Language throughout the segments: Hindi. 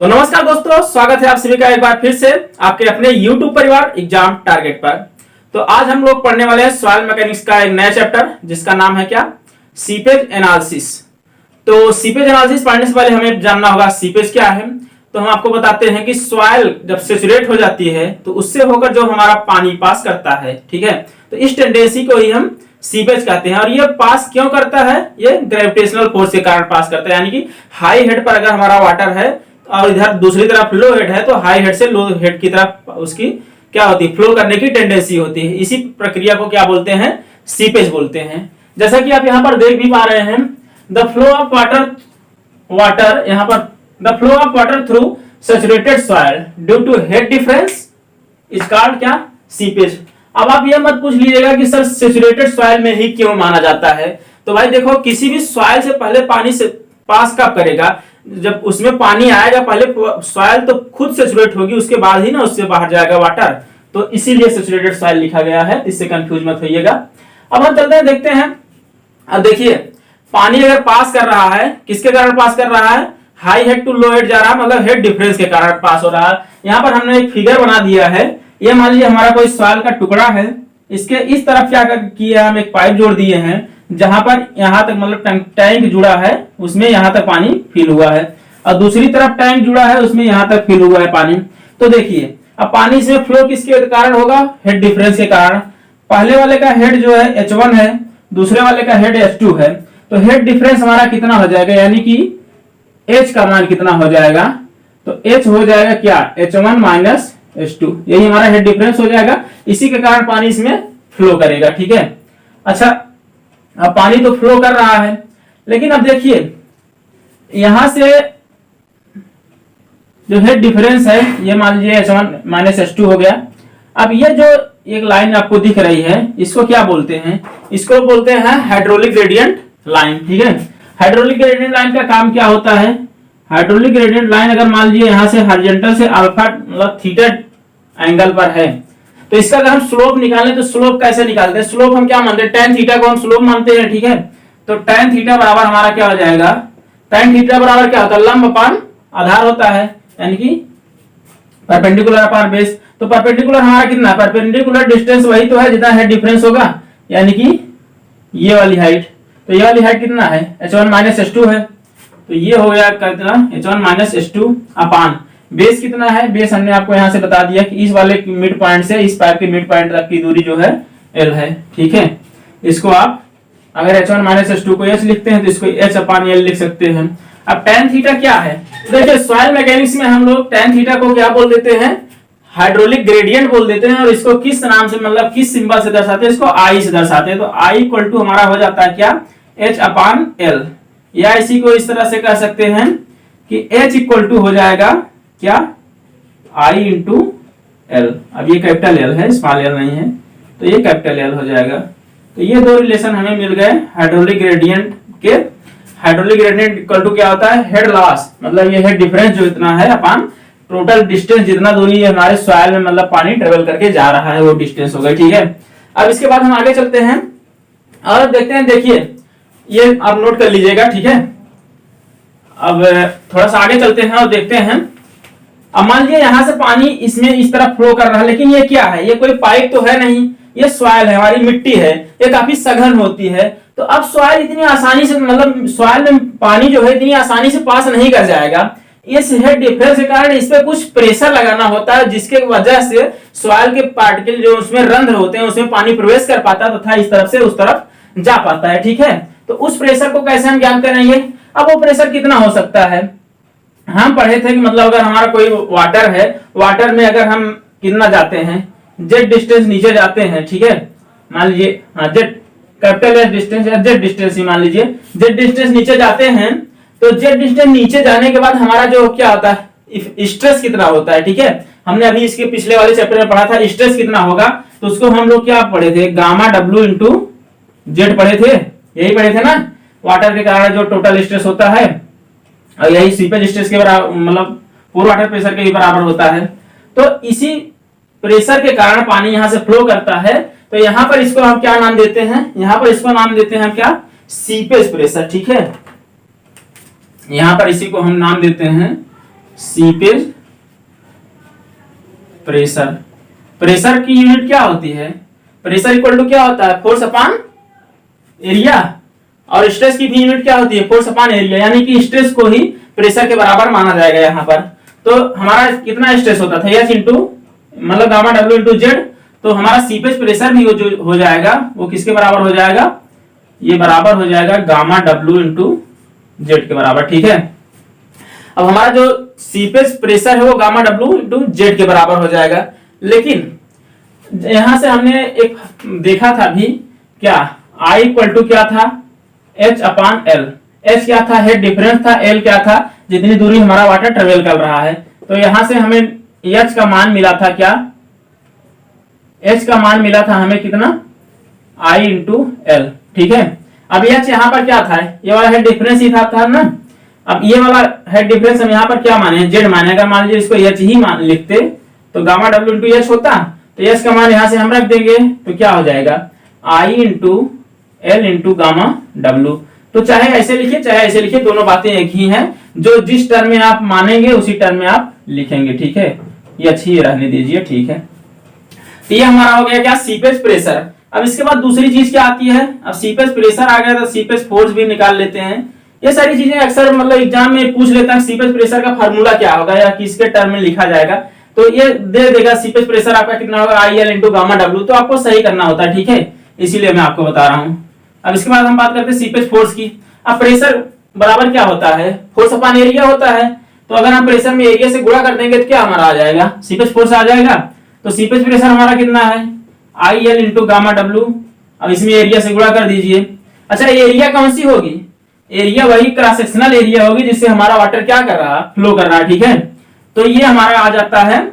तो नमस्कार दोस्तों, स्वागत है आप सभी का एक बार फिर से आपके अपने YouTube परिवार एग्जाम टारगेट पर। तो आज हम लोग पढ़ने वाले हैं सॉइल मैकेनिक्स का एक नया चैप्टर जिसका नाम है क्या, सीपेज एनालिसिस। तो सीपेज एनालिसिस पढ़ने से पहले हमें जानना होगा सीपेज क्या है। तो हम आपको बताते हैं कि सॉइल जब सेचुरेट हो जाती है तो उससे होकर जो हमारा पानी पास करता है, ठीक है, तो इस टेंडेंसी को ही हम सीपेज कहते हैं। और ये पास क्यों करता है, ये ग्रेविटेशनल फोर्स के कारण पास करता है। यानी कि हाई हेड पर अगर हमारा वाटर है और इधर दूसरी तरफ लो हेड है तो हाई हेड से लो हेड की तरफ उसकी क्या होती है, फ्लो करने की टेंडेंसी होती है। इसी प्रक्रिया को क्या बोलते हैं, सीपेज बोलते हैं। जैसा कि आप यहाँ पर देख भी पा रहे हैं, द फ्लो ऑफ वाटर यहाँ पर the flow of water through saturated soil due to head difference is called क्या, सीपेज। अब आप ये मत पूछ लीजिएगा कि सर सैचुरेटेड सॉइल में ही क्यों माना जाता है। तो भाई देखो, किसी भी सॉइल से पहले पानी से पास कब करेगा, जब उसमें पानी आएगा पहले सॉइल तो खुद सैचुरेट होगी, उसके बाद ही ना उससे बाहर जाएगा वाटर। तो इसीलिए सैचुरेटेड सॉइल लिखा गया है, इससे कंफ्यूज मत होइएगा। अब हम चलते हैं, देखते हैं। अब देखिए, पानी अगर पास कर रहा है, किसके कारण पास कर रहा है, high head to low head जा रहा है, मतलब हेड डिफरेंस के कारण पास हो रहा है। यहाँ पर हमने एक फिगर बना दिया है। ये मान लीजिए हमारा कोई सॉइल का टुकड़ा है, इसके इस तरफ क्या किया, हम एक पाइप जोड़ दिए हैं जहां पर यहां तक मतलब टैंक जुड़ा है, उसमें यहां तक पानी फिल हुआ है, और दूसरी तरफ टैंक जुड़ा है, उसमें यहां तक फिल हुआ है पानी। तो देखिए, अब पानी इसमें फ्लो किसके कारण होगा, हेड डिफरेंस के कारण। पहले वाले का हेड जो है H1 है, दूसरे वाले का हेड H2 है। तो हेड डिफरेंस हमारा कितना हो जाएगा, यानी कि H का मान कितना हो जाएगा, तो H हो जाएगा क्या, H1 माइनस H2, यही हमारा हेड डिफरेंस हो जाएगा। इसी के कारण पानी इसमें फ्लो करेगा, ठीक है। अच्छा, अब पानी तो फ्लो कर रहा है, लेकिन अब देखिए यहां से जो हेड डिफरेंस है, ये मान लीजिए H1 माइनस H2 हो गया। अब ये जो एक लाइन आपको दिख रही है, इसको क्या बोलते हैं, इसको बोलते हैं हाइड्रोलिक ग्रेडियंट लाइन, ठीक है। हाइड्रोलिक ग्रेडियंट लाइन का काम क्या होता है, हाइड्रोलिक ग्रेडियंट लाइन अगर मान लीजिए यहां से हॉरिजॉन्टल से अल्फा मतलब थीटा एंगल पर है, तो इसका अगर हम स्लोप निकालें तो स्लोप कैसे निकालते हैं, स्लोप हम क्या मानते हैं, tan थीटा को हम स्लोप मानते हैं, ठीक है। तो tan थीटा बराबर हमारा क्या हो जाएगा, tan थीटा बराबर क्या होता है, लंब अपान आधार होता है, यानी कि परपेंडिकुलर अपान बेस। तो परपेंडिकुलर हमारा कितना है, परपेंडिकुलर डिस्टेंस वही तो है जितना हेड डिफरेंस होगा, यानी कि ये वाली हाइट। तो ये वाली हाइट कितना है, H1 माइनस H2 है। तो ये हो गया कितना, H1 माइनस H2 अपान बेस कितना है, बेस हमने आपको यहां से बता दिया कि इस वाले मिड पॉइंट से इस पाइप के मिड पॉइंट तक की दूरी जो है L है, ठीक है। इसको आप अगर H1 माइनस H2 को H लिखते हैं तो इसको H अपान L लिख सकते हैं। अब tan थीटा क्या है, देखिए सॉइल मैकेनिक्स में हम लोग tan थीटा को क्या बोल देते हैं, हाइड्रोलिक ग्रेडियंट बोल देते हैं। और इसको किस नाम से मतलब किस सिंबल से दर्शाते हैं, इसको I से दर्शाते हैं। तो I इक्वल टू हमारा हो जाता है क्या, H अपान L, या इसी को इस तरह से कह सकते हैं कि H इक्वल टू हो जाएगा क्या, I इंटू L। अब ये कैपिटल L है, स्मॉल L नहीं है, तो ये कैपिटल L हो जाएगा। तो ये दो रिलेशन हमें मिल गए हाइड्रोलिक ग्रेडियंट के। हाइड्रोलिक ग्रेडियंट इक्वल टू क्या होता है, हेड लॉस, मतलब ये हेड डिफरेंस जो इतना है अपान टोटल डिस्टेंस, जितना दूरी है हमारे सॉइल में मतलब पानी ट्रेवल करके जा रहा है वो डिस्टेंस हो गई, ठीक है। अब इसके बाद हम आगे चलते हैं और देखते हैं। देखिए ये आप नोट कर लीजिएगा, ठीक है। अब थोड़ा सा आगे चलते हैं और देखते हैं। अब मान लीजिए यहां से पानी इसमें इस तरफ फ्लो कर रहा है, लेकिन ये क्या है, ये कोई पाइप तो है नहीं, ये सॉइल है, हमारी मिट्टी है, ये काफी सघन होती है। तो अब सॉइल इतनी आसानी से मतलब सॉइल में पानी जो है इतनी आसानी से पास नहीं कर जाएगा। इस हेड डिफरेंस के कारण इस पे कुछ प्रेशर लगाना होता है, जिसके वजह से सॉइल के पार्टिकल जो उसमें रंध्र होते हैं उसमें पानी प्रवेश कर पाता है तथा इस तरफ से उस तरफ जा पाता है, ठीक है। तो उस प्रेशर को कैसे हम ज्ञात करेंगे, अब वो प्रेशर कितना हो सकता है, हम पढ़े थे कि मतलब अगर हमारा कोई वाटर है, वाटर में अगर हम कितना जाते हैं, जेड डिस्टेंस नीचे जाते हैं, ठीक है। मान लीजिए हाँ, जेड कैपिटल एस डिस्टेंस या जेड डिस्टेंस ही मान लीजिए, जेड डिस्टेंस नीचे जाते हैं। तो जेड डिस्टेंस नीचे जाने के बाद हमारा जो क्या होता है, स्ट्रेस कितना होता है, ठीक है। हमने अभी इसके पिछले वाले चैप्टर में पढ़ा था स्ट्रेस कितना होगा, तो उसको हम लोग क्या पढ़े थे, गामा W इंटू जेड पढ़े थे, यही पढ़े थे ना। वाटर के कारण जो टोटल स्ट्रेस होता है और यही सीपेज स्ट्रेस के बराबर मतलब पूर वाटर प्रेशर के बराबर होता है। तो इसी प्रेशर के कारण पानी यहां से फ्लो करता है। तो यहां पर इसको हम क्या नाम देते हैं, यहां पर इसको नाम देते हैं क्या, सीपेज प्रेशर, ठीक है। यहां पर इसी को हम नाम देते हैं सीपेज प्रेशर। प्रेशर की यूनिट क्या होती है? प्रेशर इक्वल टू क्या होता है? Force upon area. और स्ट्रेस की भी यूनिट क्या होती है? फोर्स अपॉन एरिया, यानी कि स्ट्रेस को ही प्रेशर के बराबर माना जाएगा यहाँ पर। तो हमारा कितना स्ट्रेस होता था? एच इंटू मतलब गामा डब्ल्यू इंटू जेड। तो हमारा सीपेज प्रेशर भी जो हो जाएगा वो किसके बराबर हो जाएगा? ये बराबर हो जाएगा गामा डब्ल्यू इंटू जेड के बराबर। ठीक है, अब हमारा जो सीपेज प्रेशर है वो गामा डब्ल्यू इंटू जेड के बराबर हो जाएगा। लेकिन यहां से हमने एक देखा था भी, क्या आई इक्वल टू क्या था? H upon L. एच क्या था? हेड डिफरेंस था। एल क्या था? जितनी दूरी हमारा वाटर ट्रेवल कर रहा है। तो यहां से हमें एच का मान मिला था क्या? एच का मान मिला था हमें कितना? आई इंटू एल। ठीक है, अब एच यहाँ पर क्या था? ये वाला हेड डिफरेंस ही था ना। अब ये वाला हेड डिफरेंस हम यहाँ पर क्या माने? जेड माने। अगर मान लीजिए इसको एच ही मान लिखते तो गामा डब्ल्यू इंटू एच होता। तो एच का मान यहां से हम रख देंगे तो क्या हो जाएगा? I into l into gamma डब्ल्यू। तो चाहे ऐसे लिखिए चाहे ऐसे लिखिए, दोनों बातें एक ही हैं। जो जिस टर्म में आप मानेंगे उसी टर्म में आप लिखेंगे। ठीक है, ये अच्छी रहने दीजिए। ठीक है, तो ये हमारा हो गया क्या? Seepage pressure. अब इसके बाद दूसरी चीज क्या आती है? अब सीपेज प्रेशर आ गया तो सीपेज फोर्स भी निकाल लेते हैं। ये सारी चीजें अक्सर मतलब एग्जाम में पूछ लेते हैं, सीपेज प्रेशर का फार्मूला क्या होगा या किसके टर्म में लिखा जाएगा। तो ये दे देगा सीपेज प्रेशर आपका कितना होगा? आई एल इंटू गामा डब्ल्यू। तो आपको सही करना होता है। ठीक है, इसीलिए मैं आपको बता रहा हूं। अब इसके बाद हम बात करते हैं सीपेज फोर्स की। अब प्रेशर बराबर क्या होता है? फोर्स अपॉन एरिया होता है। तो अगर हम प्रेशर में एरिया से गुणा कर देंगे तो क्या हमारा आ जाएगा? सीपेज फोर्स आ जाएगा। तो सीपेज प्रेशर हमारा कितना है? I l into gamma W. अब इसमें एरिया से गुणा कर दीजिए। अच्छा, एरिया कौन सी होगी? एरिया वही क्रॉस सेक्शनल एरिया होगी जिससे हमारा वाटर क्या कर रहा है? फ्लो कर रहा है। ठीक है, तो ये हमारा आ जाता है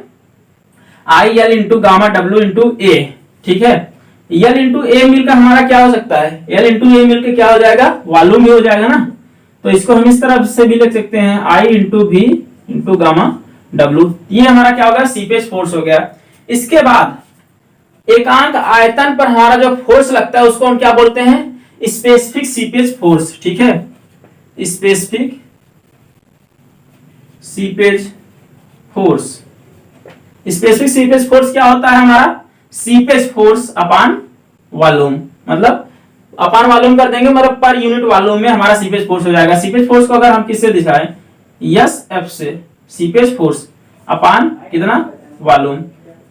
आई एल इंटू गामा डब्ल्यू इंटू ए। ठीक है, एल इंटू ए मिलकर हमारा क्या हो सकता है? एल इंटू ए मिलकर क्या हो जाएगा? वॉल्यूम भी हो जाएगा ना। तो इसको हम इस तरफ से भी लिख सकते हैं, आई इंटू भी इंटू गामा डब्ल्यू। ये हमारा क्या होगा? सीपेज फोर्स हो गया। इसके बाद एकांक आयतन पर हमारा जो फोर्स लगता है उसको हम क्या बोलते हैं? Specific seepage force. ठीक है, specific seepage force. Specific seepage force क्या होता है हमारा? Seepage force upon volume. मतलब अपॉन वॉल्यूम कर देंगे, मतलब पर यूनिट वॉल्यूम में हमारा सीपेज फोर्स हो जाएगा। सीपेज फोर्स को अगर हम किससे दिखाएं? यस एफ से। सीपेज फोर्स अपॉन कितना? वॉल्यूम।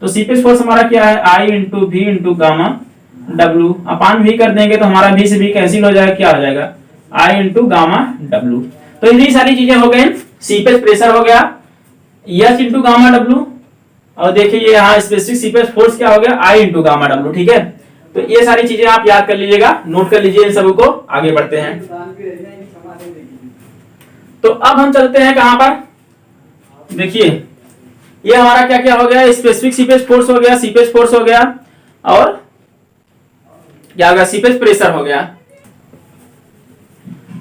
तो सीपेज फोर्स हमारा क्या है? आई इंटू भी इंटू गामा डब्ल्यू। अपॉन भी कर देंगे तो हमारा भी से भी कैंसिल हो जाएगा, क्या हो जाएगा? आई इंटू गामा डब्ल्यू। तो ये सारी चीजें हो गई। सीपेज प्रेशर हो गया, एच इंटू गामा डब्ल्यू, और देखिए यहाँ स्पेसिफिक सीपेज फोर्स क्या हो गया? आई इंटू गामा डब्ल्यू। ठीक है, तो ये सारी चीजें आप याद कर लीजिएगा, नोट कर लीजिए इन सब को। आगे बढ़ते हैं। तो अब हम चलते हैं कहां पर? देखिए ये हमारा क्या क्या हो गया? स्पेसिफिक सीपेज फोर्स हो गया, सीपेज फोर्स हो गया, और क्या हो गया? सीपेज प्रेशर हो गया।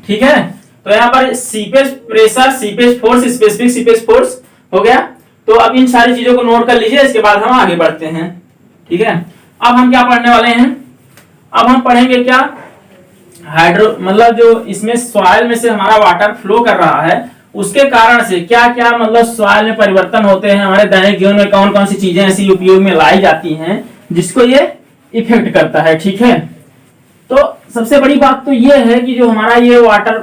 ठीक है, तो यहाँ पर seepage pressure, seepage force, specific seepage force हो गया। तो अब इन सारी चीजों को नोट कर लीजिए, इसके बाद हम आगे बढ़ते हैं। ठीक है, अब हम क्या पढ़ने वाले हैं? अब हम पढ़ेंगे क्या? हाइड्रो मतलब जो इसमें सॉइल में से हमारा वाटर फ्लो कर रहा है उसके कारण से क्या क्या मतलब सॉइल में परिवर्तन होते हैं, हमारे दैनिक जीवन में कौन कौन सी चीजें ऐसी उपयोग में लाई जाती हैं जिसको ये इफेक्ट करता है। ठीक है, तो सबसे बड़ी बात तो ये है कि जो हमारा ये वाटर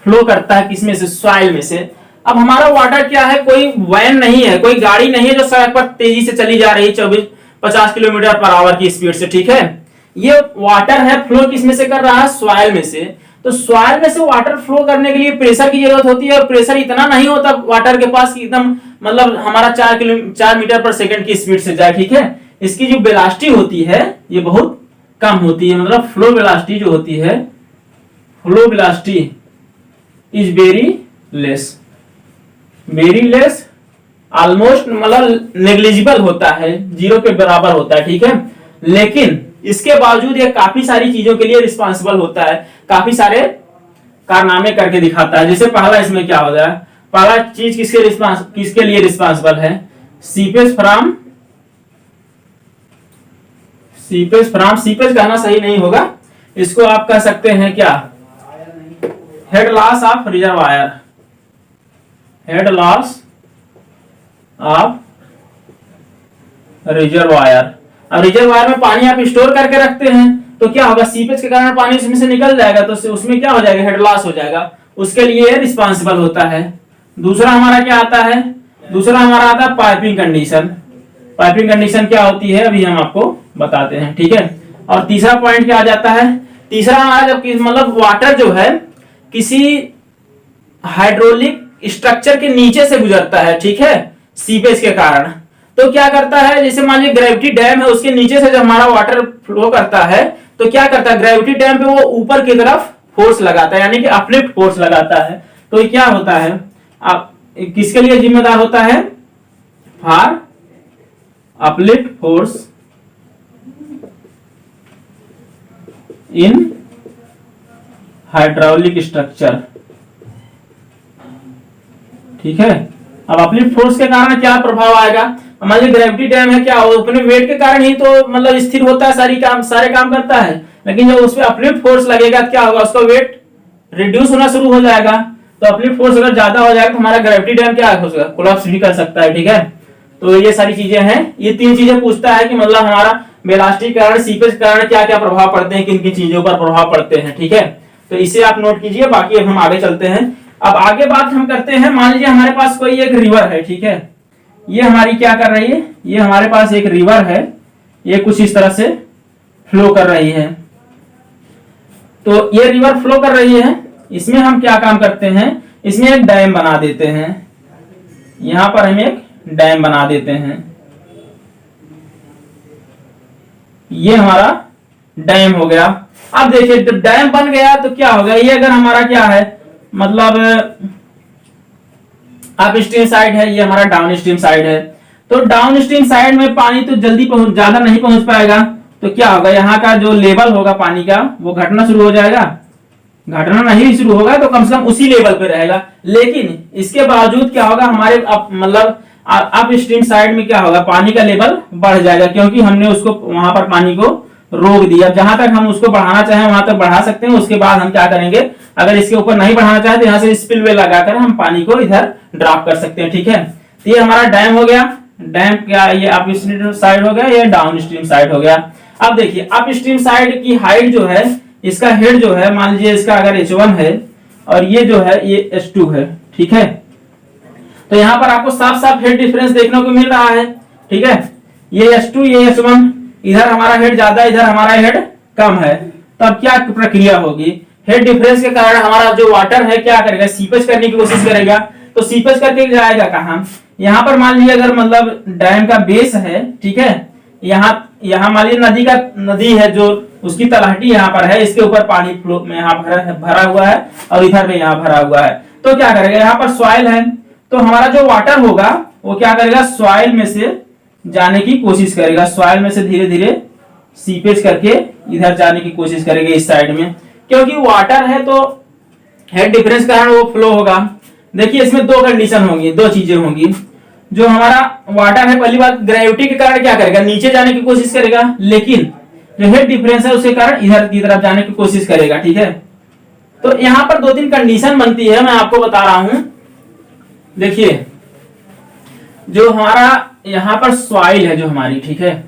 फ्लो करता है किसमें से? सॉइल में से। अब हमारा वाटर क्या है? कोई वैन नहीं है, कोई गाड़ी नहीं है जो सड़क पर तेजी से चली जा रही है 24-50 किलोमीटर पर आवर की स्पीड से। ठीक है, ये वाटर है फ्लो किसमें से कर रहा है? सॉइल में से। तो सॉइल में से वाटर फ्लो करने के लिए प्रेशर की जरूरत होती है, और प्रेशर इतना नहीं होता वाटर के पास कि एकदम मतलब हमारा 4 मीटर पर सेकंड की स्पीड से जाए। ठीक है, इसकी जो वेलोसिटी होती है ये बहुत कम होती है, मतलब फ्लो वेलोसिटी जो होती है, flow velocity is very less, almost मतलब नेग्लिजिबल होता है, जीरो के बराबर होता है। ठीक है, लेकिन इसके बावजूद ये काफी सारी चीजों के लिए रिस्पॉन्सिबल होता है, काफी सारे कारनामे करके दिखाता है। जैसे पहला इसमें क्या होगा? पहला चीज किसके लिए रिस्पॉन्सिबल है? सीपेज कहना सही नहीं होगा, इसको आप कह सकते हैं क्या? Head loss of reservoir. Head loss of reservoir. अब रिजर्वायर में पानी आप स्टोर करके रखते हैं तो क्या होगा, सीपेज के कारण पानी उसमें से निकल जाएगा तो उसमें क्या हो जाएगा, हेड लॉस हो जाएगा, उसके लिए रिस्पॉन्सिबल होता है। दूसरा हमारा क्या आता है, दूसरा हमारा आता है पाइपिंग कंडीशन। पाइपिंग कंडीशन क्या होती है अभी हम आपको बताते हैं, ठीक है। और तीसरा पॉइंट क्या आ जाता है, तीसरा हमारा जब मतलब वाटर जो है किसी हाइड्रोलिक स्ट्रक्चर के नीचे से गुजरता है, ठीक है, सीपेज के कारण, तो क्या करता है, जैसे मान लीजिए ग्रेविटी डैम है, उसके नीचे से जब हमारा वाटर फ्लो करता है तो क्या करता है, ग्रेविटी डैम पे वो ऊपर की तरफ फोर्स लगाता है, यानी कि अपलिफ्ट फोर्स लगाता है। तो ये क्या होता है, आप किसके लिए जिम्मेदार होता है, for uplift force in hydraulic structure, ठीक है। अब अपलिफ्ट फोर्स के कारण क्या प्रभाव आएगा, मान लीजिए ग्रेविटी डैम है, क्या अपने वेट के कारण ही तो मतलब स्थिर होता है, सारे काम करता है, लेकिन जब उस पर अपलिफ्ट फोर्स लगेगा क्या होगा, उसका वेट रिड्यूस होना शुरू हो जाएगा। तो अपलिफ्ट फोर्स अगर ज्यादा हो जाएगा तो हमारा ग्रेविटी डैम क्या हो सकता है, कोलैप्स भी कर सकता है, ठीक है। तो ये सारी चीजें हैं, ये तीन चीजें पूछता है कि मतलब हमारा वेलोसिटी के कारण, सीपेज के कारण क्या क्या प्रभाव पड़ते हैं, किन किन चीजों पर प्रभाव पड़ते हैं, ठीक है। तो इसे आप नोट कीजिए, बाकी अब हम आगे चलते हैं। अब आगे बात हम करते हैं, मान लीजिए हमारे पास कोई एक रिवर है, ठीक है, ये हमारी क्या कर रही है, ये हमारे पास एक रिवर है, ये कुछ इस तरह से फ्लो कर रही है। तो ये रिवर फ्लो कर रही है, इसमें हम क्या काम करते हैं, इसमें एक डैम बना देते हैं, यहां पर हम एक डैम बना देते हैं, ये हमारा डैम हो गया। अब देखिए जब डैम बन गया तो क्या होगा, ये अगर हमारा क्या है, मतलब अप स्ट्रीम साइड है, ये हमारा डाउन स्ट्रीम साइड है, तो डाउन स्ट्रीम साइड में पानी तो जल्दी ज्यादा नहीं पहुंच पाएगा, तो क्या होगा, यहाँ का जो लेवल होगा पानी का वो घटना शुरू हो जाएगा, घटना नहीं शुरू होगा तो कम से कम उसी लेवल पे रहेगा। लेकिन इसके बावजूद क्या होगा, हमारे मतलब अप स्ट्रीम साइड में क्या होगा, पानी का लेवल बढ़ जाएगा, क्योंकि हमने उसको वहां पर पानी को रोक दिया। जहां तक हम उसको बढ़ाना चाहें वहां तक बढ़ा सकते हैं, उसके बाद हम क्या करेंगे, अगर इसके ऊपर नहीं बढ़ाना चाहे तो यहाँ से स्पिलवे लगाकर हम पानी को इधर ड्रॉप कर सकते हैं, ठीक है। तो ये हमारा डैम हो गया, डैम क्या, ये अप स्ट्रीम साइड हो गया, ये डाउन स्ट्रीम साइड हो गया। अब देखिए अप स्ट्रीम साइड की हाइट जो है, इसका हेड जो है, मान लीजिए इसका अगर h1 है और ये जो है ये h2 है, ठीक है। तो यहाँ पर आपको साफ साफ हेड डिफरेंस देखने को मिल रहा है, ठीक है, ये h2 ये h1, इधर हमारा हेड ज्यादा, इधर हमारा हेड कम है। तब क्या प्रक्रिया होगी, हेड डिफरेंस के कारण हमारा जो वाटर है क्या करेगा, सीपेज करने की कोशिश करेगा, तो सीपेज करके जाएगा कहाँ, यहाँ पर मान लीजिए अगर मतलब डैम का बेस है, ठीक है, यहाँ मान लीजिए नदी है जो उसकी तलहटी यहाँ पर है, इसके ऊपर पानी फ्लो में यहाँ भरा हुआ है और इधर पे यहाँ भरा हुआ है, तो क्या करेगा, यहाँ पर सॉइल है, तो हमारा जो वाटर होगा वो क्या करेगा, सॉइल में से जाने की कोशिश करेगा, सॉइल में से धीरे धीरे सीपेज करके इधर जाने की कोशिश करेगा इस साइड में, क्योंकि वाटर है तो हेड डिफरेंस के कारण वो फ्लो होगा। देखिए इसमें दो कंडीशन होंगी, दो चीजें होंगी, जो हमारा वाटर है पहली बात ग्रेविटी के कारण क्या करेगा, नीचे जाने की कोशिश करेगा, लेकिन जो हेड डिफरेंस है उसके कारण इधर की तरफ जाने की कोशिश करेगा, ठीक है। तो यहाँ पर दो तीन कंडीशन बनती है, मैं आपको बता रहा हूं। देखिए जो हमारा यहाँ पर सॉइल है जो हमारी, ठीक है,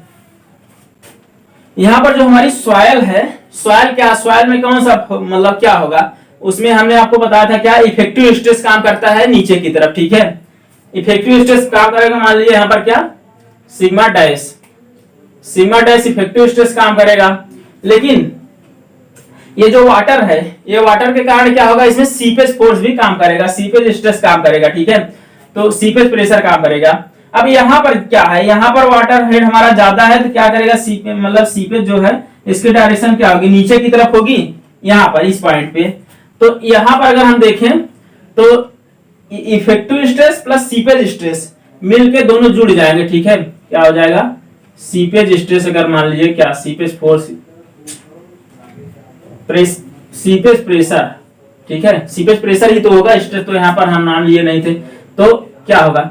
यहाँ पर जो हमारी सॉइल है, सॉइल क्या, सॉइल में कौन सा मतलब क्या होगा, उसमें हमने आपको बताया था क्या, इफेक्टिव स्ट्रेस काम करता है नीचे की तरफ, ठीक है। इफेक्टिव स्ट्रेस काम करेगा, मान लीजिए यहाँ पर क्या, सिग्मा डैश इफेक्टिव स्ट्रेस काम करेगा। लेकिन ये जो वाटर है, ये वाटर के कारण क्या होगा, इसमें सीपेज फोर्स भी काम करेगा, सीपेज स्ट्रेस काम करेगा, ठीक है, तो सीपेज प्रेशर काम करेगा। अब यहाँ पर क्या है, यहाँ पर वाटर हेड हमारा ज्यादा है तो क्या करेगा, सीपेज मतलब सीपेज जो है इसकी डायरेक्शन क्या होगी, नीचे की तरफ होगी, यहाँ पर इस पॉइंट पे। तो यहाँ पर अगर हम देखें तो effective stress plus seepage stress मिलके दोनों जुड़ जाएंगे, ठीक है, क्या हो जाएगा, सीपेज स्ट्रेस, अगर मान लीजिए क्या, सीपेज फोर्स सीपेज प्रेशर, ठीक है, सीपेज प्रेशर ही तो होगा, स्ट्रेस तो यहाँ पर हम नाम लिए नहीं थे, तो क्या होगा,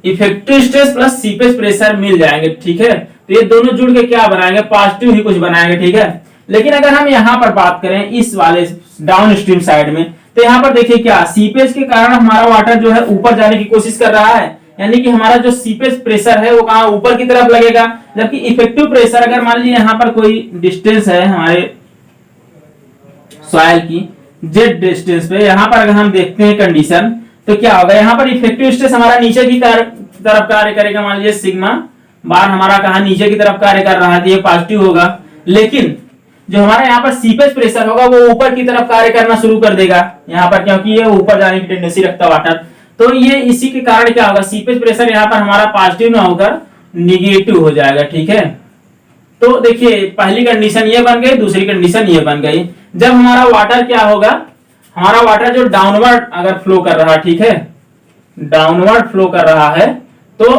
effective stress plus seepage pressure मिल जाएंगे, ठीक है। तो ये दोनों जुड़ के क्या बनाएंगे, पॉजिटिव ही कुछ बनाएंगे, ठीक है। लेकिन अगर हम यहाँ पर बात करें इस वाले डाउन स्ट्रीम साइड में, तो यहाँ पर देखिए क्या, सीपेज के कारण हमारा वाटर जो है ऊपर जाने की कोशिश कर रहा है, यानी कि हमारा जो सीपेज प्रेशर है वो कहाँ ऊपर की तरफ लगेगा, जबकि इफेक्टिव प्रेशर अगर मान लीजिए यहाँ पर कोई डिस्टेंस है हमारे सॉइल की जेड डिस्टेंस पे, यहाँ पर अगर हम देखते हैं कंडीशन तो क्या होगा, यहाँ पर इफेक्टिव स्ट्रेस हमारा नीचे की तरफ कार्य करेगा, मान लीजिए सिग्मा बार हमारा कहाँ नीचे की तरफ कार्य कर रहा है, ये पॉजिटिव होगा। लेकिन जो हमारा यहाँ पर सीपेज प्रेशर होगा वो ऊपर की तरफ कार्य करना शुरू कर देगा यहाँ पर, क्योंकि ये ऊपर जाने की टेंडेंसी रखता है वाटर। तो ये इसी के कारण क्या होगा, सीपेज प्रेशर यहाँ पर हमारा पॉजिटिव ना होकर निगेटिव हो जाएगा। ठीक है, तो देखिए पहली कंडीशन ये बन गई, दूसरी कंडीशन ये बन गई। जब हमारा वाटर क्या होगा, हमारा वाटर जो डाउनवर्ड अगर फ्लो कर रहा है, ठीक है, डाउनवर्ड फ्लो कर रहा है तो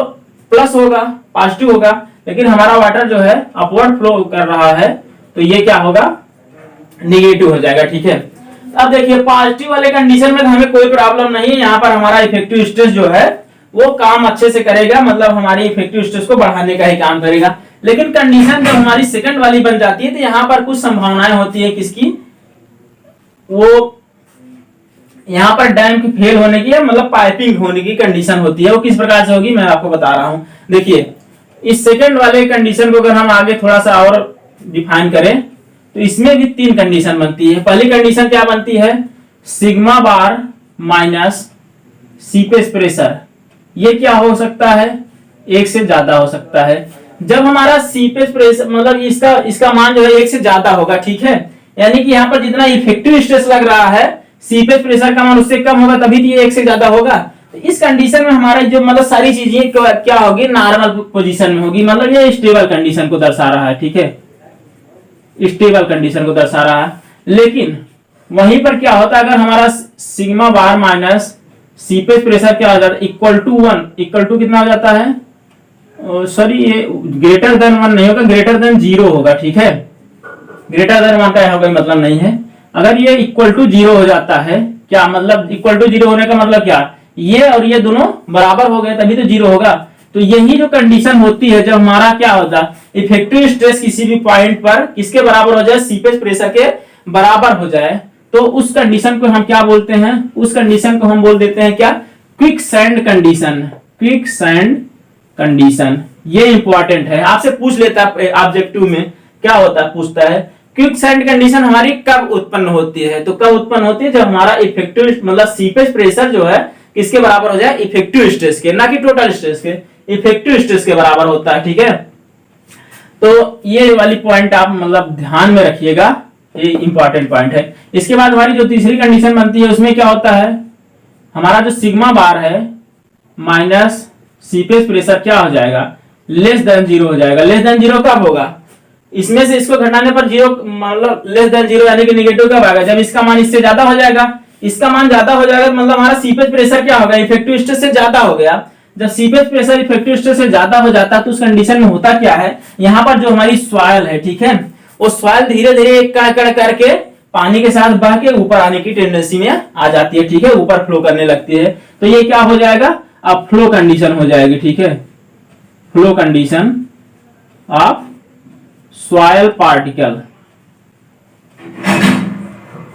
प्लस होगा, पॉजिटिव होगा। लेकिन हमारा वाटर जो है अपवर्ड फ्लो कर रहा है तो ये क्या होगा, निगेटिव हो जाएगा। ठीक है, अब देखिए पॉजिटिव वाले कंडीशन में हमें कोई प्रॉब्लम नहीं है, यहाँ पर हमारा इफेक्टिव स्ट्रेस जो है वो काम अच्छे से करेगा, मतलब हमारी इफेक्टिव स्ट्रेस को बढ़ाने का ही काम करेगा। लेकिन कंडीशन जब हमारी सेकंड वाली बन जाती है तो यहाँ पर कुछ संभावनाएं होती है किसकी, वो यहाँ पर डैम की फेल होने की है, मतलब पाइपिंग होने की कंडीशन होती है। वो किस प्रकार से होगी मैं आपको बता रहा हूं। देखिए इस सेकंड वाले कंडीशन को अगर हम आगे थोड़ा सा और डिफाइन करें तो इसमें भी 3 कंडीशन बनती है। पहली कंडीशन क्या बनती है, sigma bar minus seepage pressure, ये क्या हो सकता है, 1 से ज्यादा हो सकता है। जब हमारा सीपेज प्रेशर मतलब इसका मान जो है 1 से ज्यादा होगा, ठीक है, यानी कि यहाँ पर जितना इफेक्टिव स्ट्रेस लग रहा है सीपेज प्रेशर का मान उससे कम होगा, तभी तो ये 1 से ज्यादा होगा। तो इस कंडीशन में हमारा जो मतलब सारी चीजें क्या होगी, नॉर्मल पोजीशन में होगी, मतलब ये स्टेबल कंडीशन को दर्शा रहा है। ठीक है, स्टेबल कंडीशन को दर्शा रहा है। लेकिन वहीं पर क्या होता है, अगर हमारा sigma bar minus seepage pressure क्या हो जाता है, इक्वल टू 1, इक्वल टू कितना हो जाता है, सॉरी ये ग्रेटर देन 1 नहीं होगा, ग्रेटर देन 0 होगा। ठीक है, ग्रेटर देन 1 का यहाँ कोई मतलब नहीं है। अगर ये इक्वल टू 0 हो जाता है, क्या मतलब इक्वल टू 0 होने का मतलब क्या, ये और ये दोनों बराबर हो गए तभी तो 0 होगा। तो यही जो कंडीशन होती है जब हमारा क्या होता है, इफेक्टिव स्ट्रेस किसी भी पॉइंट पर किसके बराबर हो जाए, सीपेज प्रेशर के बराबर हो जाए, तो उस कंडीशन को हम क्या बोलते हैं, उस कंडीशन को हम बोल देते हैं क्या, quick sand condition. Quick sand condition ये इंपॉर्टेंट है, आपसे पूछ लेता है ऑब्जेक्टिव में क्या होता है, पूछता है क्विक सैंड कंडीशन हमारी कब उत्पन्न होती है। तो कब उत्पन्न होती है, जब हमारा इफेक्टिव मतलब सीपेज प्रेशर जो है किसके बराबर हो जाए, इफेक्टिव स्ट्रेस के, ना कि टोटल स्ट्रेस के, इफेक्टिव स्ट्रेस के बराबर होता है। ठीक है, तो ये वाली पॉइंट आप मतलब ध्यान में रखिएगा, ये इंपॉर्टेंट पॉइंट है। इसके बाद हमारी जो तीसरी कंडीशन बनती है उसमें क्या होता है, हमारा जो सिग्मा बार है माइनस सीपेज प्रेशर क्या हो जाएगा, लेस देन 0 हो जाएगा। लेस देन 0 कब होगा, इसमें से इसको घटाने पर 0 मतलब लेस देन 0 यानी कि निगेटिव कब आएगा, जब इसका मान इससे ज्यादा हो जाएगा। इसका मान ज्यादा हो जाएगा मतलब हमारा सीपेज प्रेशर क्या होगा, इफेक्टिव स्ट्रेस से ज्यादा हो गया। जब सीपेज प्रेशर इफेक्टिव स्ट्रेस से ज्यादा हो जाता है तो उस कंडीशन में होता क्या है, यहाँ पर जो हमारी सॉइल है, ठीक है, वो सॉइल धीरे धीरे एक कण कण करके पानी के साथ बह के ऊपर आने की टेंडेंसी में आ जाती है। ठीक है, ऊपर फ्लो करने लगती है, तो ये क्या हो जाएगा, अब फ्लो कंडीशन हो जाएगी। ठीक है, flow condition of soil particle.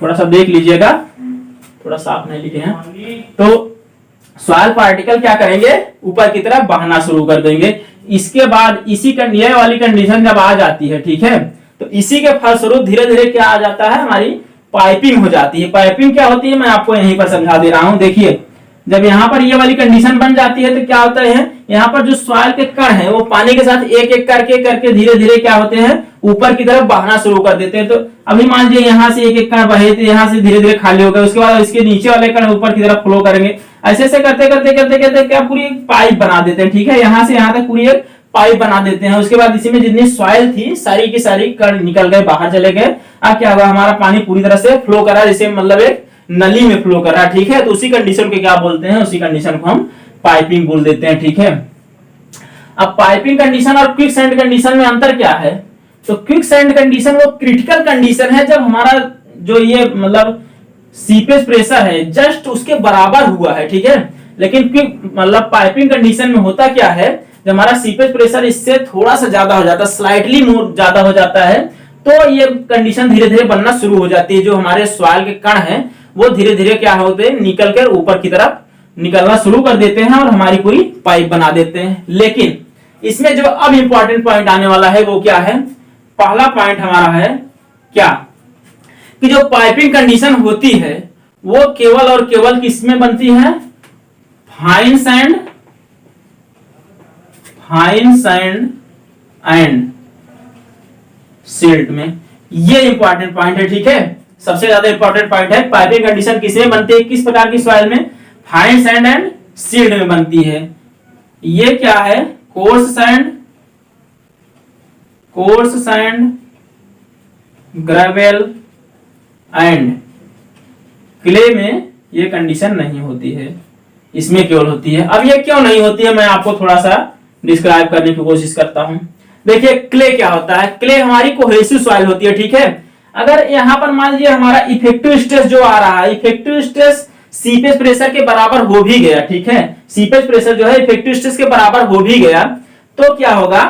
थोड़ा सा देख लीजिएगा, थोड़ा साफ नहीं लिखे हैं। तो सॉइल पार्टिकल क्या करेंगे, ऊपर की तरफ बहना शुरू कर देंगे। इसके बाद इसी ये वाली कंडीशन जब आ जाती है, ठीक है, तो इसी के फलस्वरूप धीरे धीरे क्या आ जाता है, हमारी पाइपिंग हो जाती है। पाइपिंग क्या होती है मैं आपको यहीं पर समझा दे रहा हूं। देखिए जब यहाँ पर ये वाली कंडीशन बन जाती है तो क्या होता है, यहाँ पर जो सॉइल के कण है वो पानी के साथ एक एक करके धीरे धीरे क्या होते हैं, ऊपर की तरफ बहना शुरू कर देते हैं। तो अभी मान लीजिए यहाँ से एक एक कण बहे तो यहाँ से धीरे धीरे खाली हो गए, उसके बाद इसके नीचे वाले कण ऊपर की तरफ फ्लो करेंगे। ऐसे ऐसे करते करते करते करते क्या पूरी एक पाइप बना देते हैं। ठीक है, यहाँ से यहाँ तक पूरी एक पाइप बना देते हैं। उसके बाद इसी में जितनी सॉइल थी सारी की सारी कण निकल गए, बाहर चले गए। अब क्या हुआ, हमारा पानी पूरी तरह से फ्लो करा, जैसे मतलब एक नली में फ्लो कर रहा है। ठीक है, तो उसी कंडीशन को क्या बोलते हैं, उसी कंडीशन को हम पाइपिंग बोल देते हैं। ठीक है, अब पाइपिंग कंडीशन और क्विक सैंड कंडीशन में अंतर क्या है, तो क्विक सैंड कंडीशन वो क्रिटिकल कंडीशन है जब हमारा जो ये मतलब सीपेज प्रेशर है जस्ट उसके बराबर हुआ है। ठीक है, लेकिन क्विक मतलब पाइपिंग कंडीशन में होता क्या है, जब हमारा सीपेज प्रेशर इससे थोड़ा सा ज्यादा हो जाता है, स्लाइटली मोर ज्यादा हो जाता है, तो ये कंडीशन धीरे धीरे बनना शुरू हो जाती है। जो हमारे सॉइल के कण हैं वो धीरे धीरे क्या होते हैं, निकल कर ऊपर की तरफ निकलना शुरू कर देते हैं और हमारी पूरी पाइप बना देते हैं। लेकिन इसमें जो अब इंपॉर्टेंट पॉइंट आने वाला है वो क्या है, पहला पॉइंट हमारा है क्या, कि जो पाइपिंग कंडीशन होती है वो केवल और केवल किसमें बनती है, फाइन सैंड एंड सिल्ट में। ये इंपॉर्टेंट पॉइंट है, ठीक है, सबसे ज्यादा इंपॉर्टेंट पॉइंट है। पाइपिंग कंडीशन किसमें बनती है, किस प्रकार की सॉइल में, फाइन सैंड एंड सिल्ट में बनती है। ये क्या है, coarse sand, gravel and clay में ये कंडीशन नहीं होती है, इसमें केवल होती है। अब ये क्यों नहीं होती है, मैं आपको थोड़ा सा डिस्क्राइब करने की कोशिश करता हूं। देखिए क्ले क्या होता है, क्ले हमारी कोहेसिव सॉइल होती है, ठीक है। अगर यहां पर मान लीजिए हमारा इफेक्टिव स्ट्रेस जो आ रहा है, इफेक्टिव स्ट्रेस सीपेज प्रेशर के बराबर हो भी गया, ठीक है, सीपेज प्रेशर जो है इफेक्टिव स्ट्रेस के बराबर हो भी गया, तो क्या होगा,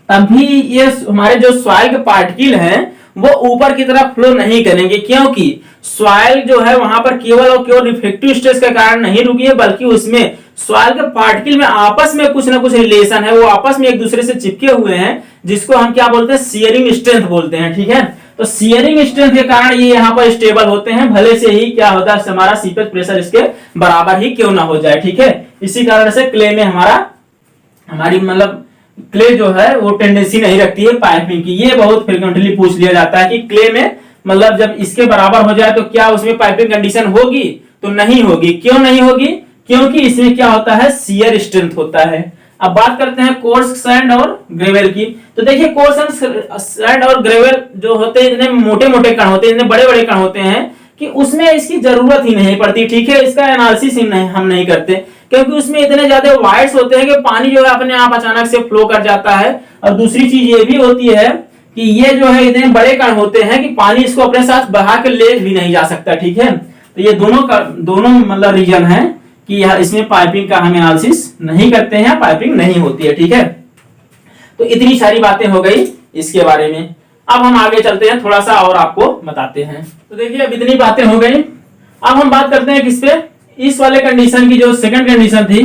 तभी ये हमारे जो सॉइल के पार्टिकल हैं वो ऊपर की तरफ फ्लो नहीं करेंगे, क्योंकि सॉइल जो है वहां पर केवल और केवल इफेक्टिव स्ट्रेस के कारण नहीं रुकी है, बल्कि उसमें सॉइल के पार्टिकल में आपस में कुछ ना कुछ रिलेशन है, वो आपस में एक दूसरे से चिपके हुए हैं, जिसको हम क्या बोलते हैं, शियरिंग स्ट्रेंथ बोलते हैं, ठीक है। तो शियरिंग स्ट्रेंथ के कारण ये यहाँ पर स्टेबल होते हैं, भले से ही क्या होता है, हमारा सीपेज प्रेशर इसके बराबर ही क्यों ना हो जाए, ठीक है। इसी कारण से क्ले में हमारी मतलब क्ले जो है वो टेंडेंसी नहीं रखती है पाइपिंग की। ये बहुत फ्रीक्वेंटली पूछ लिया जाता है कि क्ले में मतलब जब इसके बराबर हो जाए तो क्या उसमें पाइपिंग कंडीशन होगी, तो नहीं होगी। क्यों नहीं होगी, क्योंकि इसमें क्या होता है, शियर स्ट्रेंथ होता है। अब बात करते हैं कोर्स सैंड और ग्रेवल की। तो देखिए कोर्स सैंड और ग्रेवल जो होते हैं, इतने मोटे मोटे कण होते हैं, इतने बड़े बड़े कण होते हैं कि उसमें इसकी जरूरत ही नहीं पड़ती, ठीक है। इसका एनालिसिस हम नहीं करते, क्योंकि उसमें इतने ज्यादा वाइड्स होते हैं कि पानी जो है अपने आप अचानक से फ्लो कर जाता है। और दूसरी चीज ये भी होती है कि ये जो है इतने बड़े कण होते हैं कि पानी इसको अपने साथ बहा के ले भी नहीं जा सकता, ठीक है। तो ये दोनों मतलब रीजन है कि इसमें पाइपिंग का हम एनालिसिस नहीं करते हैं, पाइपिंग नहीं होती है, ठीक है। तो इतनी सारी बातें हो गई इसके बारे में। अब हम आगे चलते हैं, थोड़ा सा और आपको बताते हैं। तो देखिए अब इतनी बातें हो गई, अब हम बात करते हैं किस पे, इस वाले कंडीशन की जो सेकंड कंडीशन थी,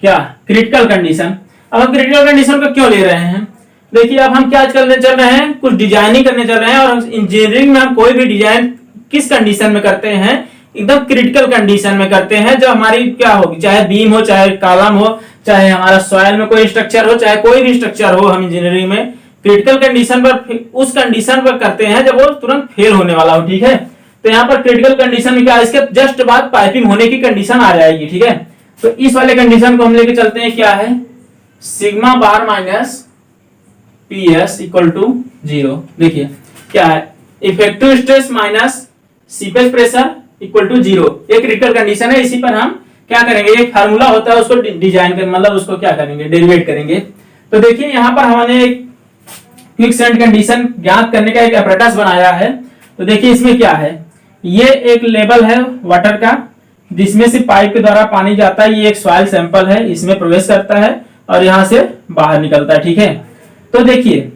क्या, क्रिटिकल कंडीशन। अब हम क्रिटिकल कंडीशन को क्यों ले रहे हैं, देखिए अब हम क्या करने चल रहे हैं, कुछ डिजाइनिंग करने चल रहे हैं। और इंजीनियरिंग में हम कोई भी डिजाइन किस कंडीशन में करते हैं, एकदम क्रिटिकल कंडीशन में करते हैं, जो हमारी क्या होगी, चाहे बीम हो, चाहे कॉलम हो, चाहे हमारा सॉइल में कोई स्ट्रक्चर हो, चाहे कोई भी स्ट्रक्चर हो, हम इंजीनियरिंग में क्रिटिकल कंडीशन पर उस कंडीशन पर करते हैं जब वो तुरंत फेल होने वाला हो, ठीक है। तो यहाँ पर क्रिटिकल कंडीशन में क्या, इसके जस्ट बाद पाइपिंग होने की कंडीशन आ जाएगी, ठीक है। तो इस वाले कंडीशन को हम लेके चलते हैं, क्या है, sigma bar minus P S equal to 0। देखिए क्या है, effective stress minus seepage pressure equal to 0, एक क्रिटिकल कंडीशन है। इसी पर हम क्या करेंगे, एक फार्मूला होता है, उसको डिजाइन कर मतलब उसको क्या करेंगे, डेरिवेट करेंगे। तो देखिए यहाँ पर हमने एक फिक्स एंड कंडीशन ज्ञात करने का एक apparatus बनाया है। तो देखिए इसमें क्या है, ये एक लेवल है वाटर का, जिसमें से पाइप के द्वारा पानी जाता है। ये एक सॉइल सैंपल है, इसमें प्रवेश करता है और यहाँ से बाहर निकलता है, ठीक है। तो देखिए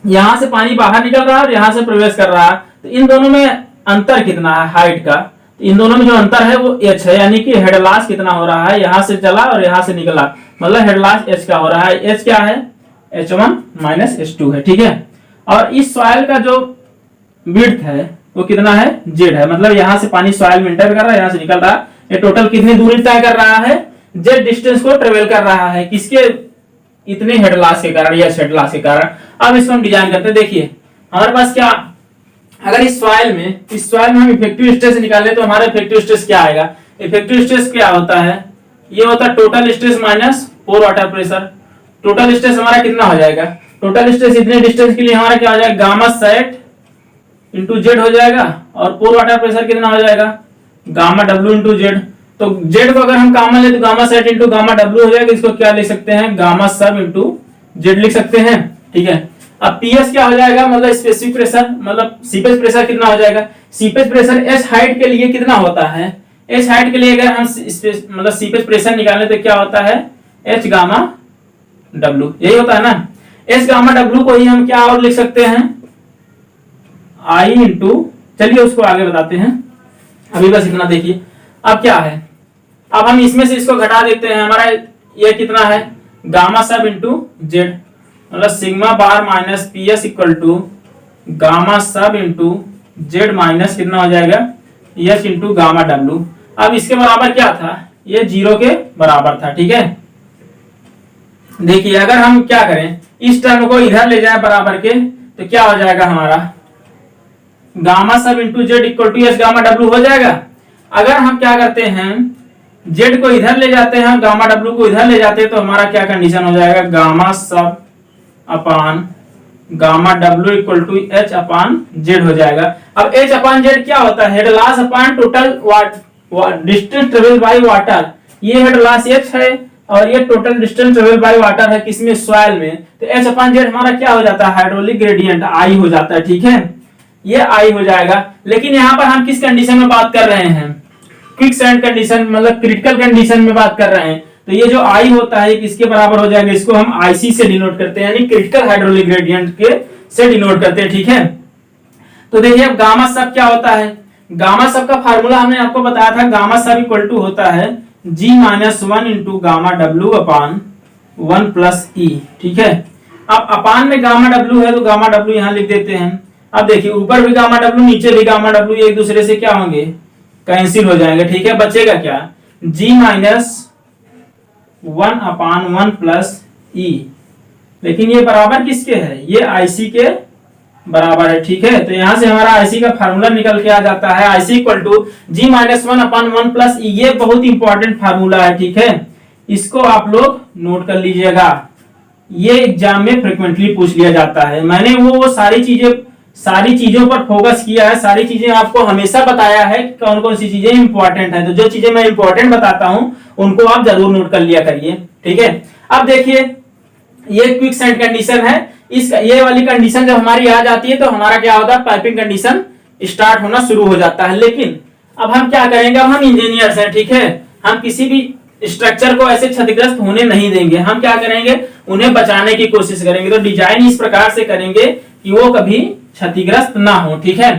यहाँ से पानी बाहर निकल रहा है और यहाँ से प्रवेश कर रहा है, तो इन दोनों में अंतर कितना है हाइट का, तो इन दोनों में जो अंतर है वो h है, यानी कि हेड लॉस कितना हो रहा है, यहाँ से चला और यहाँ से निकला, मतलब हेड लॉस h का हो रहा है। h क्या है, h1 माइनस h2 है, ठीक है। और इस सॉइल का जो विड्थ है वो कितना है, z है, मतलब यहाँ से पानी सॉइल में एंटर कर रहा है, यहाँ से निकल रहा है। ये टोटल कितनी दूरी तय कर रहा है, z डिस्टेंस को ट्रेवल कर रहा है, किसके, इतने हेड लॉस के कारण या हेड लॉस के कारण। अब इसको हम डिजाइन करते हैं। देखिए हमारे पास क्या, अगर इस सॉइल में हम इफेक्टिव स्ट्रेस निकालें तो हमारा इफेक्टिव स्ट्रेस क्या आएगा, इफेक्टिव स्ट्रेस क्या होता है, ये होता है टोटल स्ट्रेस माइनस पोर वाटर प्रेशर। टोटल स्ट्रेस हमारा कितना हो जाएगा, टोटल स्ट्रेस इतने डिस्टेंस के लिए हमारा क्या हो जाएगा, गामा सेट इंटू जेड हो जाएगा, और पोर वाटर प्रेशर कितना हो जाएगा, गामा डब्ल्यू इंटू जेड। तो जेड को अगर हम कॉमन ले तो gamma sat into gamma W हो जाएगा, इसको क्या लिख सकते हैं, गामा सब इंटू जेड लिख सकते हैं, ठीक है। अब पीएस क्या हो जाएगा, मतलब स्पेसिफिक प्रेशर, मतलब सीपेज प्रेशर कितना हो जाएगा, सीपेज प्रेशर एच हाइट के लिए कितना होता है, एच हाइट के लिए अगर हम मतलब सीपेज प्रेशर निकालें तो क्या होता है, एच गामा डब्ल्यू, यही होता है ना। एच गामा डब्ल्यू को ही हम क्या और लिख सकते हैं, आई इंटू, चलिए उसको आगे बताते हैं, अभी बस इतना देखिए। अब क्या है, अब हम इसमें से इसको घटा देते हैं, हमारा ये कितना है गामा सब इंटू जेड, मतलब sigma bar minus P S equal to gamma sub into Z minus कितना हो जाएगा एच इंटू गामा डब्ल्यू। अब इसके बराबर क्या था, ये 0 के बराबर था। ठीक है, देखिए अगर हम क्या करें, इस टर्म को इधर ले जाए बराबर के, तो क्या हो जाएगा हमारा gamma sub into Z equal to H gamma W हो जाएगा। अगर हम क्या करते हैं, जेड को इधर ले जाते हैं, गामा डब्ल्यू को इधर ले जाते हैं, तो हमारा क्या कंडीशन हो जाएगा, गामा सब अपान गामा डब्ल्यू equal to h upon z हो जाएगा। अब एच अपान जेड क्या होता है, head loss upon total distance travel by water. ये हेड लॉस एच है और ये total distance travel by water है, किसमें, सॉइल में। तो एच अपान जेड हमारा क्या हो जाता है, हाइड्रोलिक ग्रेडियंट आई हो जाता है। ठीक है, ये आई हो जाएगा। लेकिन यहाँ पर हम किस कंडीशन में बात कर रहे हैं, क्विक सैंड कंडीशन, मतलब क्रिटिकल कंडीशन में बात कर रहे हैं। तो ये जो आई होता है किसके बराबर हो जाएगा, इसको हम आईसी से डिनोट करते हैं, यानी क्रिटिकल हाइड्रोलिक ग्रेडियंट के से डिनोट करते हैं। ठीक है, तो देखिए अब गामा सब क्या होता है, गामा सब का फार्मूला हमने आपको बताया था, गामा सब इक्वल टू होता है G माइनस 1 इंटू गामा डब्ल्यू अपान 1 प्लस ई। ठीक है, अब अपान में गामा डब्ल्यू है तो गामा डब्ल्यू यहाँ लिख देते हैं। अब देखिए ऊपर भी गामा डब्ल्यू नीचे भी गामा डब्ल्यू एक दूसरे से क्या होंगे, कैंसिल हो जाएंगे। ठीक है, बचेगा क्या, G माइनस 1 अपान 1 प्लस ई। लेकिन ये बराबर किसके है, ये आईसी के बराबर है। ठीक है, तो यहां से हमारा आईसी का फार्मूला निकल के आ जाता है, i c equal to g minus 1 upon 1 plus e. ये बहुत इंपॉर्टेंट फार्मूला है। ठीक है, इसको आप लोग नोट कर लीजिएगा, ये एग्जाम में फ्रिक्वेंटली पूछ लिया जाता है। मैंने वो सारी चीजों पर फोकस किया है, सारी चीजें आपको हमेशा बताया है कि कौन कौन सी चीजें इंपॉर्टेंट है। तो जो चीजें मैं इंपॉर्टेंट बताता हूं उनको आप जरूर नोट कर लिया करिए। ठीक है, अब देखिए ये क्विक सैंड कंडीशन है, ये वाली कंडीशन जब हमारी आ जाती है तो हमारा क्या होता है, पाइपिंग कंडीशन स्टार्ट होना शुरू हो जाता है। लेकिन अब हम क्या करेंगे, अब हम इंजीनियर्स हैं। ठीक है, हम किसी भी स्ट्रक्चर को ऐसे क्षतिग्रस्त होने नहीं देंगे, हम क्या करेंगे, उन्हें बचाने की कोशिश करेंगे। तो डिजाइन इस प्रकार से करेंगे कि वो कभी क्षतिग्रस्त ना हो। ठीक है,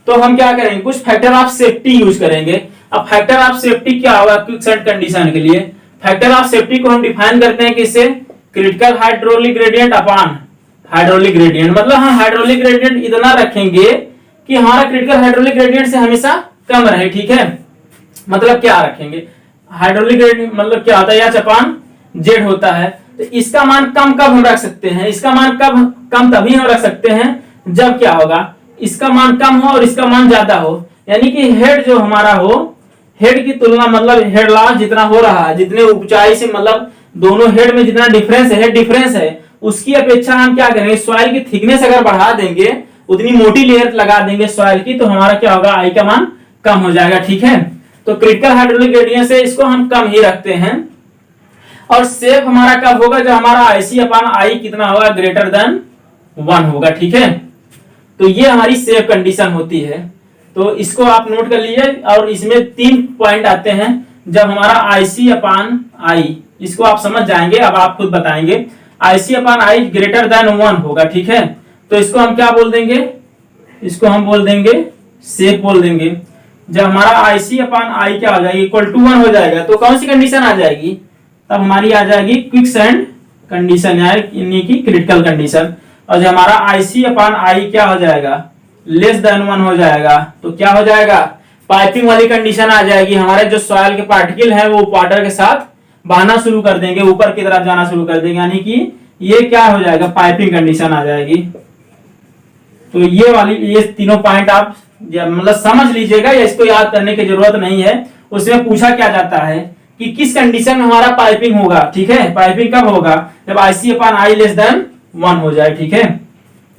तो हम क्या करेंगे, कुछ फैक्टर ऑफ सेफ्टी यूज करेंगे। अब फैक्टर ऑफ सेफ्टी क्या होगा क्विक सैंड कंडीशन के लिए, फैक्टर ऑफ सेफ्टी को हम डिफाइन करते हैं किससे, क्रिटिकल हाइड्रोलिक ग्रेडियंट अपान हाइड्रोलिक ग्रेडियंट। मतलब हम हाइड्रोलिक ग्रेडियंट इतना रखेंगे कि हमारा क्रिटिकल हाइड्रोलिक ग्रेडियंट से हमेशा कम रहे। ठीक है, मतलब क्या रखेंगे, हाइड्रोलिक ग्रेडियंट मतलब क्या होता है, एच अपान जेड होता है। तो इसका मान कम कब हम रख सकते हैं, इसका मान कम तभी हम रख सकते हैं जब क्या होगा, इसका मान कम हो और इसका मान ज्यादा हो। यानी कि हेड जो हमारा हो, हेड की तुलना मतलब हेड लॉस जितना हो रहा है, जितने ऊंचाई से मतलब दोनों हेड में जितना डिफरेंस है, हेड डिफरेंस है, उसकी अपेक्षा हम क्या करेंगे, सॉइल की थिकनेस अगर बढ़ा देंगे, उतनी मोटी लेयर लगा देंगे सॉइल की, तो हमारा क्या होगा, आई का मान कम हो जाएगा। ठीक है, तो क्रिटिकल हाइड्रोलिक ग्रेडियंट से इसको हम कम ही रखते हैं। और सेफ हमारा कब होगा, जब हमारा आईसी अपान आई कितना होगा, ग्रेटर देन 1 होगा। ठीक है, तो ये हमारी सेफ कंडीशन होती है। तो इसको आप नोट कर लीजिए। और इसमें 3 पॉइंट आते हैं जब हमारा आईसी अपान आई, इसको आप समझ जाएंगे, अब आप खुद बताएंगे, आईसी अपान आई ग्रेटर देन 1 होगा। ठीक है, तो इसको हम क्या बोल देंगे, इसको हम बोल देंगे सेफ बोल देंगे। जब हमारा आईसी अपान आई क्या हो जाएगी, इक्वल टू 1 हो जाएगा, तो कौन सी कंडीशन आ जाएगी, तब हमारी आ जाएगी क्विक सैंड कंडीशन, यानी कि क्रिटिकल कंडीशन। और जब हमारा आईसी अपान आई क्या हो जाएगा, लेस देन 1 हो जाएगा, तो क्या हो जाएगा, पाइपिंग वाली कंडीशन आ जाएगी। हमारे जो सॉइल के पार्टिकल हैं वो वाटर के साथ बहना शुरू कर देंगे, ऊपर की तरफ जाना शुरू कर देंगे, यानी कि ये क्या हो जाएगा, पाइपिंग कंडीशन आ जाएगी। तो ये तीनों पॉइंट आप मतलब समझ लीजिएगा, या इसको याद करने की जरूरत नहीं है। उसमें पूछा क्या जाता है कि किस कंडीशन में हमारा पाइपिंग होगा। ठीक है, पाइपिंग कब होगा, जब आईसी अपान आई लेस देन 1 हो जाए। ठीक है,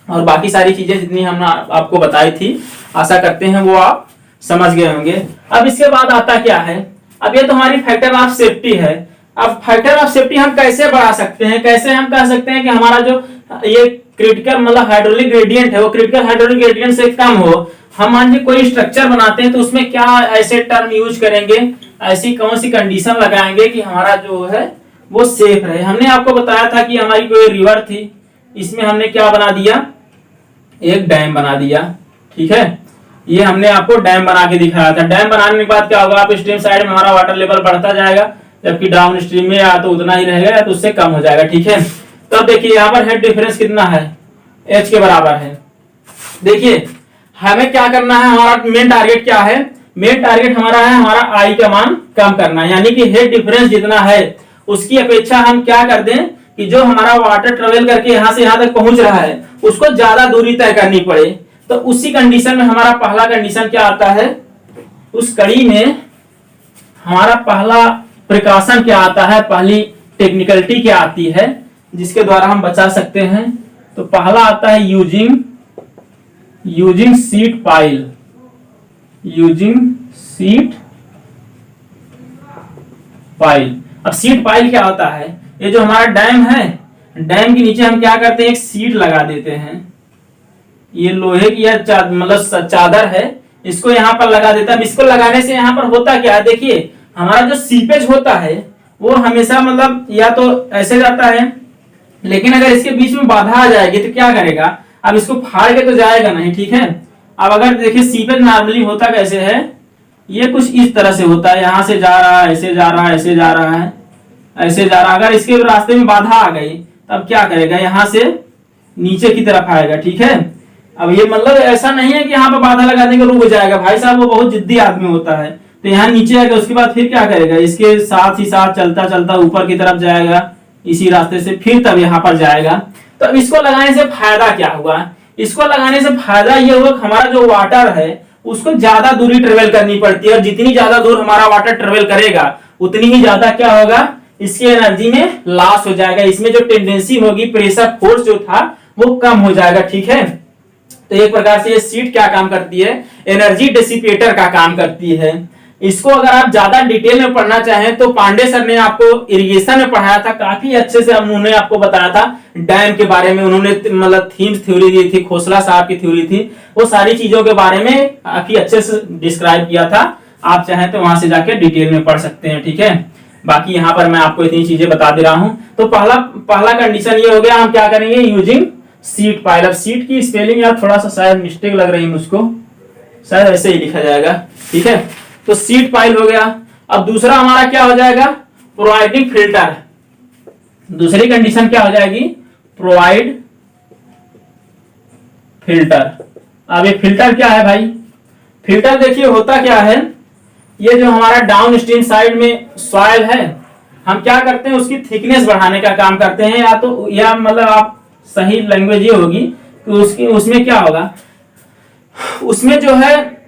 और बाकी सारी चीजें जितनी हमने आपको बताई थी, आशा करते हैं वो आप समझ गए होंगे। अब इसके बाद आता क्या है, अब ये तो हमारी फैक्टर ऑफ सेफ्टी है। अब फैक्टर ऑफ सेफ्टी हम कैसे बढ़ा सकते हैं, कैसे हम कह सकते हैं कि हमारा जो ये क्रिटिकल मतलब हाइड्रोलिक ग्रेडियंट है वो क्रिटिकल हाइड्रोलिक ग्रेडियंट से कम हो। हम मान लीजिए कोई स्ट्रक्चर बनाते हैं तो उसमें क्या ऐसे टर्म यूज करेंगे, ऐसी कौन सी कंडीशन लगाएंगे कि हमारा जो है वो सेफ रहे। हमने आपको बताया था कि हमारी कोई रिवर थी, इसमें हमने क्या बना दिया, एक डैम बना दिया। ठीक है, ये हमने आपको डैम बना के दिखाया था। डैम बनाने के बाद क्या होगा, आप स्ट्रीम साइड में हमारा वाटर लेवल बढ़ता जाएगा, जबकि डाउन स्ट्रीम में या तो उतना ही रहेगा या तो उससे कम हो जाएगा। ठीक है, तो अब देखिए यहाँ पर हेड डिफरेंस कितना है, एच के बराबर है। देखिए हमें क्या करना है, हमारा मेन टारगेट क्या है, मेन टारगेट हमारा है हमारा आई का मान कम करना है, यानी कि हेड डिफरेंस जितना है उसकी अपेक्षा हम क्या कर दें कि जो हमारा वाटर ट्रेवल करके यहाँ से यहाँ तक पहुंच रहा है उसको ज्यादा दूरी तय करनी पड़े। तो उसी कंडीशन में हमारा पहला कंडीशन क्या आता है, उस कड़ी में हमारा पहला प्रिकॉशन क्या आता है, पहली टेक्निकलिटी क्या आती है जिसके द्वारा हम बचा सकते हैं। तो पहला आता है using seat pile, using seat pile. अब सीट पाइल क्या होता है, ये जो हमारा डैम है, डैम के नीचे हम क्या करते हैं, एक सीट लगा देते हैं। ये लोहे की या मतलब चादर है, इसको यहाँ पर लगा देता है। इसको लगाने से यहाँ पर होता क्या है, देखिए हमारा जो सीपेज होता है वो हमेशा मतलब या तो ऐसे जाता है, लेकिन अगर इसके बीच में बाधा आ जाएगी तो क्या करेगा, अब इसको फाड़ के तो जाएगा नहीं। ठीक है, अब अगर देखिए सीपेज नॉर्मली होता कैसे है, ये कुछ इस तरह से होता है, यहाँ से जा रहा है, ऐसे जा रहा है, ऐसे जा रहा है, ऐसे जा रहा है। अगर इसके रास्ते में बाधा आ गई तब क्या करेगा, यहाँ से नीचे की तरफ आएगा। ठीक है, अब ये मतलब ऐसा नहीं है कि यहाँ पर बाधा लगा देंगे रुक जाएगा, भाई साहब वो बहुत जिद्दी आदमी होता है, तो यहाँ नीचे आएगा, उसके बाद फिर क्या करेगा, इसके साथ ही साथ चलता चलता ऊपर की तरफ जाएगा इसी रास्ते से, फिर तब यहाँ पर जाएगा। तो अब इसको लगाने से फायदा क्या हुआ, इसको लगाने से फायदा ये हुआ कि हमारा जो वाटर है उसको ज्यादा दूरी ट्रेवल करनी पड़ती है, और जितनी ज्यादा दूर हमारा वाटर ट्रेवल करेगा उतनी ही ज्यादा क्या होगा, इसकी एनर्जी में लॉस हो जाएगा, इसमें जो टेंडेंसी होगी प्रेशर फोर्स जो था वो कम हो जाएगा। ठीक है, तो एक प्रकार से ये सीट क्या काम करती है, एनर्जी डिसिपेटर का काम करती है। इसको अगर आप ज्यादा डिटेल में पढ़ना चाहें तो पांडे सर ने आपको इरिगेशन में पढ़ाया था, काफी अच्छे से उन्होंने आपको बताया था डैम के बारे में, उन्होंने मतलब थीम्स थ्योरी दी थी, खोसला साहब की थ्योरी थी, वो सारी चीजों के बारे में काफी अच्छे से डिस्क्राइब किया था। आप चाहें तो वहां से जाके डिटेल में पढ़ सकते हैं। ठीक है, बाकी यहाँ पर मैं आपको इतनी चीजें बता दे रहा हूँ। तो पहला कंडीशन ये हो गया, हम क्या करेंगे, यूजिंग सीट पाइल। अब सीट की स्पेलिंग यार थोड़ा सा शायद मिस्टेक लग रही है मुझको, शायद ऐसे ही लिखा जाएगा। ठीक है, तो सीट पाइल हो गया। अब दूसरा हमारा क्या हो जाएगा, प्रोवाइडिंग फिल्टर। दूसरी कंडीशन क्या हो जाएगी, प्रोवाइड फिल्टर। अब ये फिल्टर क्या है भाई, फिल्टर देखिए होता क्या है, ये जो हमारा डाउन स्ट्रीम साइड में सॉइल है, हम क्या करते हैं उसकी थिकनेस बढ़ाने का काम करते हैं, या तो या मतलब आप सही लैंग्वेज ये होगी कि उसमें क्या होगा, उसमें जो है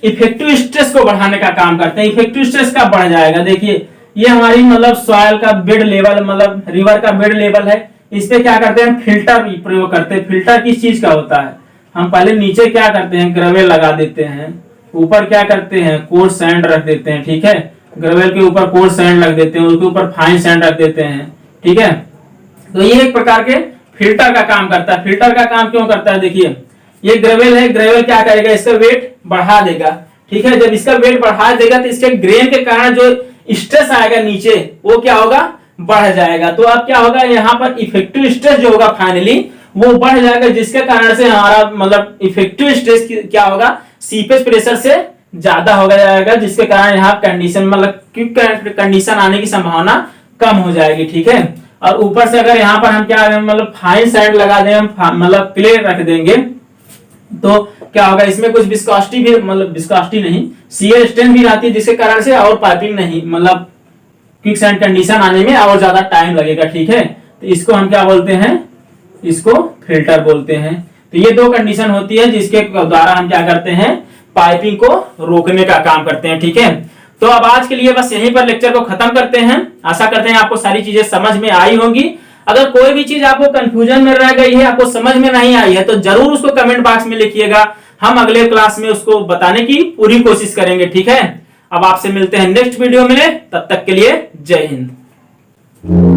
इफेक्टिव स्ट्रेस को बढ़ाने का काम करते हैं। इफेक्टिव स्ट्रेस का बढ़ जाएगा। देखिए ये हमारी मतलब सॉइल का बेड लेवल, मतलब रिवर का बेड लेवल है, इस पे क्या करते हैं, फिल्टर प्रयोग करते हैं। फिल्टर किस चीज का होता है, हम पहले नीचे क्या करते हैं, ग्रेवल लगा देते हैं, ऊपर क्या करते हैं, कोर्स सैंड रख देते हैं। ठीक है, ग्रेवल के ऊपर कोर्स सैंड रख देते हैं, उसके ऊपर फाइन सैंड रख देते हैं। ठीक है, तो ये एक प्रकार के फिल्टर का काम करता है। फिल्टर का काम क्यों करता है, देखिए ये ग्रेवल है, ग्रेवल क्या करेगा, इसका वेट बढ़ा देगा। ठीक है, जब इसका वेट बढ़ा देगा तो इसके ग्रेन के कारण जो स्ट्रेस आएगा नीचे वो क्या होगा, बढ़ जाएगा। तो अब क्या होगा, यहाँ पर इफेक्टिव स्ट्रेस जो होगा फाइनली वो बढ़ जाएगा, जिसके कारण से हमारा मतलब इफेक्टिव स्ट्रेस क्या होगा, सीपेज प्रेशर से ज्यादा हो जाएगा, जिसके कारण यहाँ कंडीशन मतलब क्विक कंडीशन आने की संभावना कम हो जाएगी। ठीक है, और ऊपर से अगर यहाँ पर हम क्या मतलब फाइन सैंड लगा दें, मतलब क्ले रख देंगे, तो क्या होगा, इसमें कुछ विस्कोसिटी भी, मतलब विस्कोसिटी नहीं, शियर स्ट्रेंथ भी रहती है, जिसके कारण से और पाइपिंग नहीं, मतलब क्विक सैंड कंडीशन आने में और ज्यादा टाइम लगेगा। ठीक है, तो इसको हम क्या बोलते हैं, इसको फिल्टर बोलते हैं। तो ये दो कंडीशन होती है जिसके द्वारा हम क्या करते हैं, पाइपिंग को रोकने का काम करते हैं। ठीक है, तो अब आज के लिए बस यहीं पर लेक्चर को खत्म करते हैं। आशा करते हैं आपको सारी चीजें समझ में आई होंगी। अगर कोई भी चीज आपको कंफ्यूजन में रह गई है, आपको समझ में नहीं आई है, तो जरूर उसको कमेंट बॉक्स में लिखिएगा, हम अगले क्लास में उसको बताने की पूरी कोशिश करेंगे। ठीक है, अब आपसे मिलते हैं नेक्स्ट वीडियो में, तब तक के लिए जय हिंद।